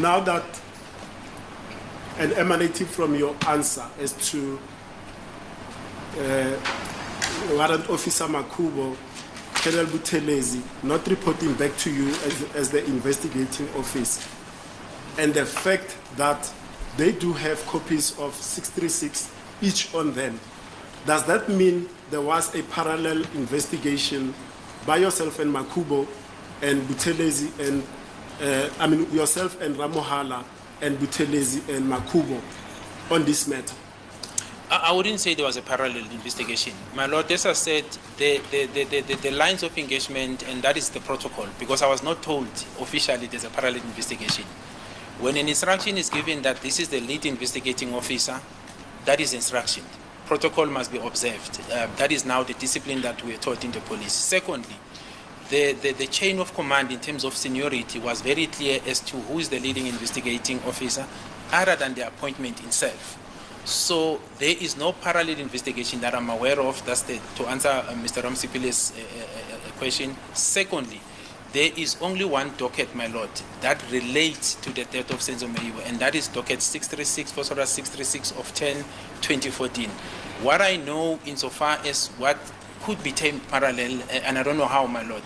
Now that, and emanating from your answer as to Warrant Officer Makubo, Colonel Buthelezi not reporting back to you as the investigating officer, and the fact that they do have copies of 636 each on them, does that mean there was a parallel investigation by yourself and Makubo and Buthelezi and yourself and Ramohala and Buthelezi and Makubo on this matter? I wouldn't say there was a parallel investigation. My Lord, as I said, the lines of engagement, and that is the protocol, because I was not told officially there's a parallel investigation. When an instruction is given that this is the lead investigating officer, that is instruction. Protocol must be observed. That is now the discipline that we are taught in the police. Secondly, the chain of command in terms of seniority was very clear as to who is the leading investigating officer, other than the appointment itself. So there is no parallel investigation that I'm aware of. That's to answer Mr. Ramosepele's question. Secondly, there is only one docket, my Lord, that relates to the death of Senzo Meyiwa, and that is docket 636, phosphorus 636 of 10/2014. What I know insofar as what could be termed parallel, and I don't know how, my Lord,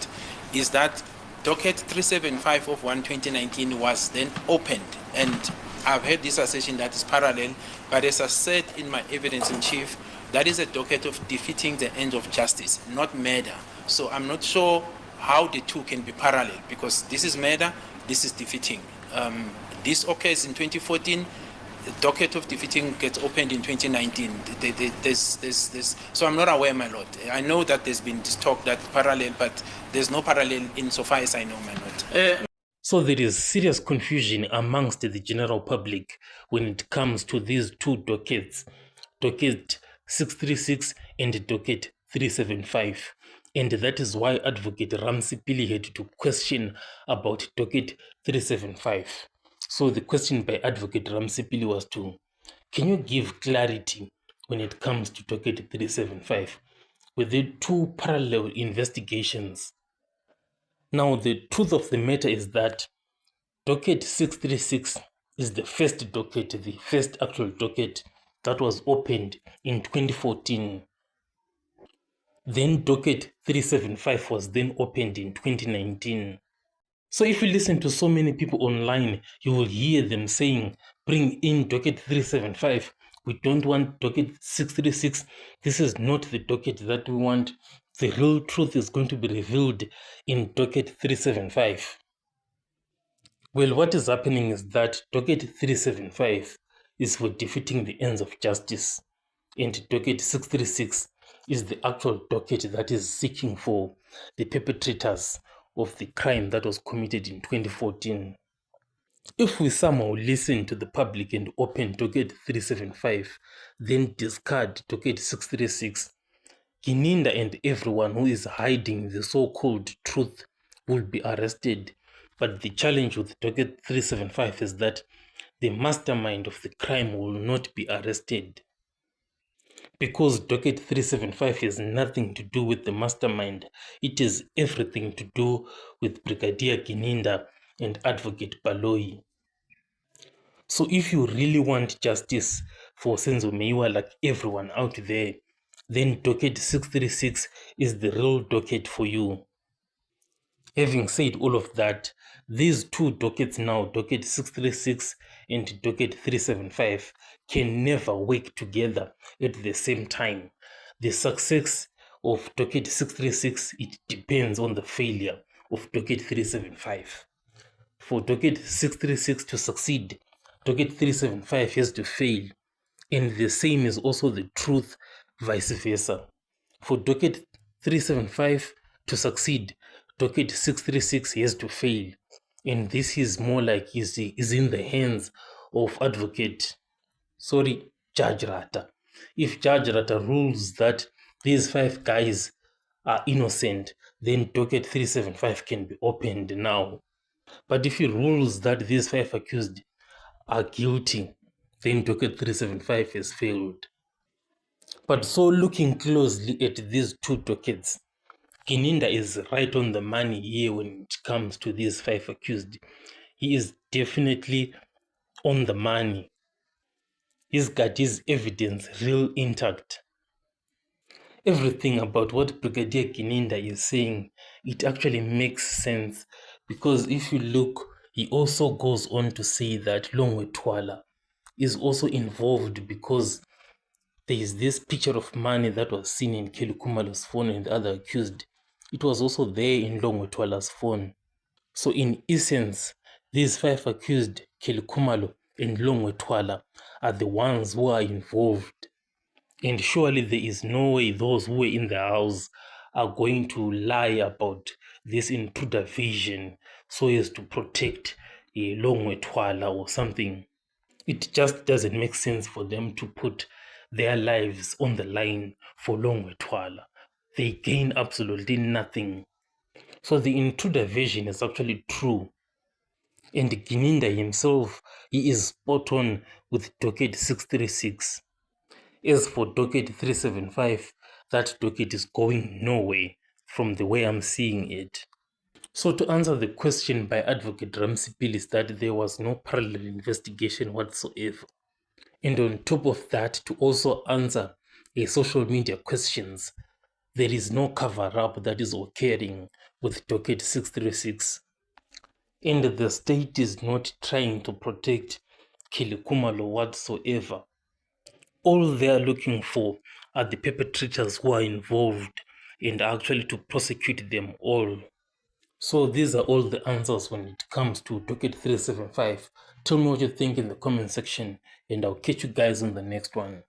is that docket 375 of 1/2019 was then opened, and I've heard this assertion that is parallel, but as I said in my evidence in chief, that is a docket of defeating the end of justice, not murder. So I'm not sure how the two can be parallel, because this is murder, this is defeating. This occurs in 2014, the docket of defeating gets opened in 2019. So I'm not aware, my Lord. I know that there's been this talk that parallel, but there's no parallel insofar as I know, my Lord. So there is serious confusion amongst the general public when it comes to these two dockets, docket 636 and docket 375. And that is why Advocate Ramosepele had to question about docket 375. So the question by Advocate Ramosepele was can you give clarity when it comes to docket 375? With the two parallel investigations. Now, the truth of the matter is that docket 636 is the first docket, the first actual docket that was opened in 2014. Then docket 375 was then opened in 2019. So if you listen to so many people online, you will hear them saying, bring in docket 375. We don't want docket 636. This is not the docket that we want. The real truth is going to be revealed in docket 375. Well, what is happening is that docket 375 is for defeating the ends of justice, and docket 636 is the actual docket that is seeking for the perpetrators of the crime that was committed in 2014. If we somehow listen to the public and open docket 375, then discard docket 636, Gininda and everyone who is hiding the so-called truth will be arrested. But the challenge with docket 375 is that the mastermind of the crime will not be arrested. Because docket 375 has nothing to do with the mastermind, it has everything to do with Brigadier Gininda and Advocate Baloyi. So if you really want justice for Senzo Meyiwa like everyone out there, then docket 636 is the real docket for you. Having said all of that, these two dockets now, docket 636 and docket 375, can never work together at the same time. The success of docket 636, it depends on the failure of docket 375. For docket 636 to succeed, docket 375 has to fail, and the same is also the truth vice versa. For docket 375 to succeed, docket 636 has to fail, and this is more like is in the hands of Judge Rata. If Judge Rata rules that these 5 guys are innocent, then docket 375 can be opened now. But if he rules that these 5 accused are guilty, then docket 375 has failed. But so looking closely at these two dockets, Gininda is right on the money here when it comes to these 5 accused. he is definitely on the money. He's got his evidence real intact. Everything about what Brigadier Gininda is saying, it actually makes sense, because if you look, he also goes on to say that Longwe Twala is also involved, because there is this picture of money that was seen in Kelikumalo's phone and the other accused. It was also there in Longwe Twala's phone. So in essence, these 5 accused, Kelikumalo and Longwe Twala, are the ones who are involved. And surely there is no way those who were in the house are going to lie about this intruder vision so as to protect a Longwe Twala or something. It just doesn't make sense for them to put their lives on the line for Longwe Twala. They gain absolutely nothing. So the intruder vision is actually true. And Gininda himself, he is spot on with Docket 636. As for Docket 375, that docket is going nowhere from the way I'm seeing it. So to answer the question by Advocate Ramosepele is that there was no parallel investigation whatsoever. And on top of that, to also answer a social media questions, there is no cover-up that is occurring with Docket 636. And the state is not trying to protect Kelikumalo whatsoever. All they are looking for are the perpetrators who are involved, and actually to prosecute them all. So these are all the answers when it comes to Docket 375. Tell me what you think in the comment section, and I'll catch you guys on the next one.